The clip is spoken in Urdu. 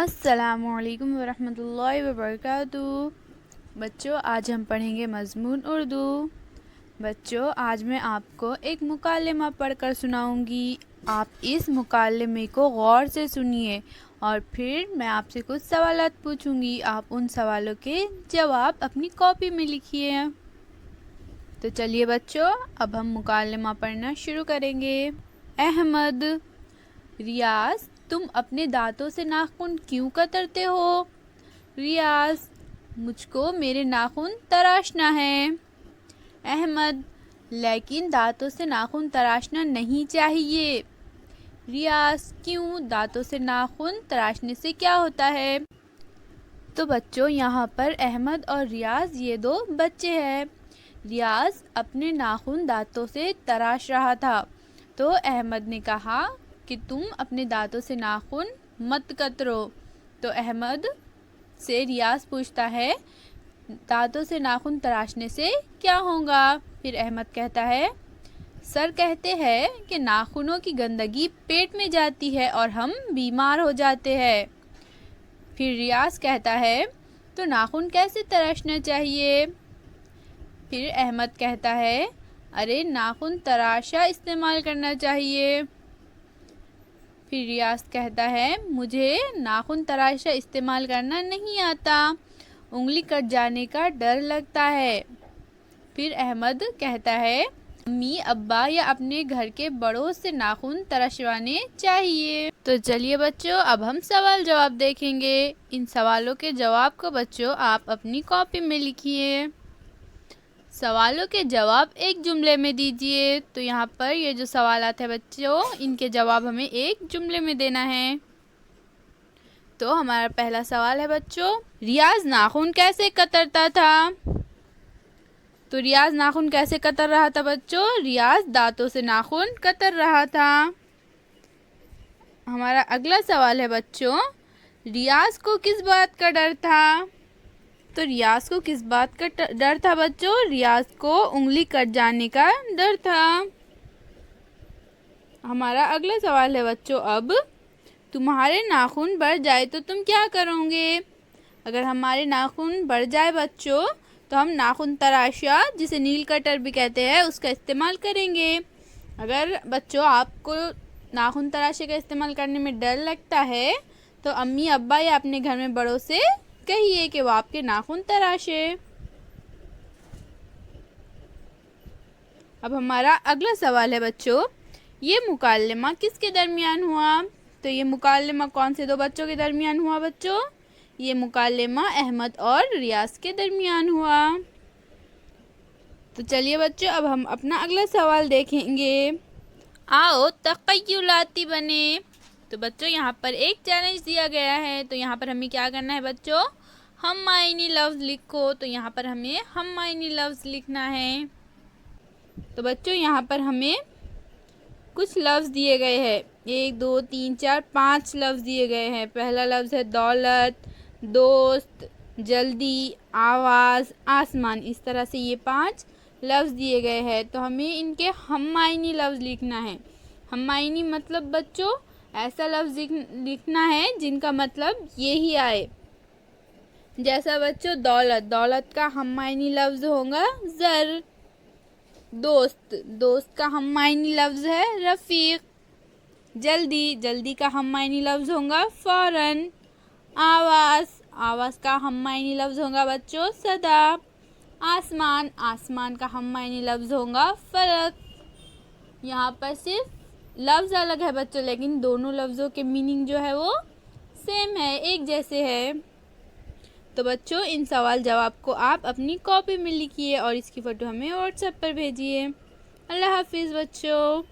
السلام علیکم ورحمۃ اللہ وبرکاتہ۔ بچوں، آج ہم پڑھیں گے مضمون اردو۔ بچوں، آج میں آپ کو ایک مکالمہ پڑھ کر سناؤں گی۔ آپ اس مکالمے کو غور سے سنیے اور پھر میں آپ سے کچھ سوالات پوچھوں گی۔ آپ ان سوالوں کے جواب اپنی کاپی میں لکھیے۔ تو چلیے بچوں، اب ہم مکالمہ پڑھنا شروع کریں گے۔ احمد: ریاض، تم اپنے دانتوں سے ناخن کیوں کترتے ہو؟ ریاض: مجھ کو میرے ناخن تراشنا ہے۔ احمد: لیکن دانتوں سے ناخن تراشنا نہیں چاہیے۔ ریاض: کیوں؟ دانتوں سے ناخن تراشنے سے کیا ہوتا ہے؟ تو بچوں، یہاں پر احمد اور ریاض یہ دو بچے ہیں۔ ریاض اپنے ناخن دانتوں سے تراش رہا تھا، تو احمد نے کہا کہ تم اپنے دانتوں سے ناخن مت کترو۔ تو احمد سے ریاض پوچھتا ہے، دانتوں سے ناخن تراشنے سے کیا ہوگا؟ پھر احمد کہتا ہے، سر کہتے ہیں کہ ناخنوں کی گندگی پیٹ میں جاتی ہے اور ہم بیمار ہو جاتے ہیں۔ پھر ریاض کہتا ہے، تو ناخن کیسے تراشنا چاہیے؟ پھر احمد کہتا ہے، ارے ناخن تراشا استعمال کرنا چاہیے۔ پھر ریاض کہتا ہے، مجھے ناخن تراشا استعمال کرنا نہیں آتا، انگلی کٹ جانے کا ڈر لگتا ہے۔ پھر احمد کہتا ہے، امی ابا یا اپنے گھر کے بڑوں سے ناخن تراشوانے چاہیے۔ تو چلیے بچوں، اب ہم سوال جواب دیکھیں گے۔ ان سوالوں کے جواب کو بچوں آپ اپنی کاپی میں لکھیے۔ سوالوں کے جواب ایک جملے میں دیجیے۔ تو یہاں پر یہ جو سوالات ہیں بچوں، ان کے جواب ہمیں ایک جملے میں دینا ہے۔ تو ہمارا پہلا سوال ہے بچوں، ریاض ناخن کیسے کترتا تھا؟ تو ریاض ناخن کیسے کتر رہا تھا بچوں؟ ریاض دانتوں سے ناخن کتر رہا تھا۔ ہمارا اگلا سوال ہے بچوں، ریاض کو کس بات کا ڈر تھا؟ تو ریاض کو کس بات کا ڈر تھا بچوں؟ ریاض کو انگلی کٹ جانے کا ڈر تھا۔ ہمارا اگلا سوال ہے بچوں، اب تمہارے ناخن بڑھ جائے تو تم کیا کرو گے؟ اگر ہمارے ناخن بڑھ جائے بچوں تو ہم ناخن تراشا، جسے نیل کٹر بھی کہتے ہیں، اس کا استعمال کریں گے۔ اگر بچوں آپ کو ناخن تراشے کا استعمال کرنے میں ڈر لگتا ہے تو امی ابا یا اپنے گھر میں بڑوں سے کہیے کہ وہ آپ کے ناخن تراشے۔ اب ہمارا اگلا سوال ہے بچوں، یہ مکالمہ کس کے درمیان ہوا؟ تو یہ مکالمہ کون سے دو بچوں کے درمیان ہوا بچوں؟ یہ مکالمہ احمد اور ریاض کے درمیان ہوا۔ تو چلیے بچوں، اب ہم اپنا اگلا سوال دیکھیں گے۔ آؤ تخیلاتی بنے۔ تو بچوں یہاں پر ایک چیلنج دیا گیا ہے، تو یہاں پر ہمیں کیا کرنا ہے بچوں؟ ہم معنی لفظ لکھو۔ تو یہاں پر ہمیں ہم معنی لفظ لکھنا ہے۔ تو بچوں یہاں پر ہمیں کچھ لفظ دیے گئے ہیں، 1 2 3 4 5 لفظ دیے گئے ہیں۔ پہلا لفظ ہے دولت، دوست، جلدی، آواز، آسمان۔ اس طرح سے یہ 5 لفظ دیے گئے ہیں، تو ہمیں ان کے ہم معنی لفظ لکھنا ہے۔ ہم معنی مطلب بچوں ایسا لفظ لکھنا ہے جن کا مطلب یہی آئے۔ جیسا بچوں دولت، دولت کا ہم معنی لفظ ہوگا زر۔ دوست، دوست کا ہم معنی لفظ ہے رفیق۔ جلدی، جلدی کا ہم معنی لفظ ہوگا فوراً۔ آواز، آواز کا ہم معنی لفظ ہوگا بچوں صدا۔ آسمان، آسمان کا ہم معنی لفظ ہوگا فلک۔ یہاں پر صرف لفظ الگ ہے بچوں، لیکن دونوں لفظوں کے میننگ جو ہے وہ سیم ہے، ایک جیسے ہے۔ تو بچوں ان سوال جواب کو آپ اپنی کاپی میں لکھیے اور اس کی فوٹو ہمیں واٹس ایپ پر بھیجیے۔ اللہ حافظ بچوں۔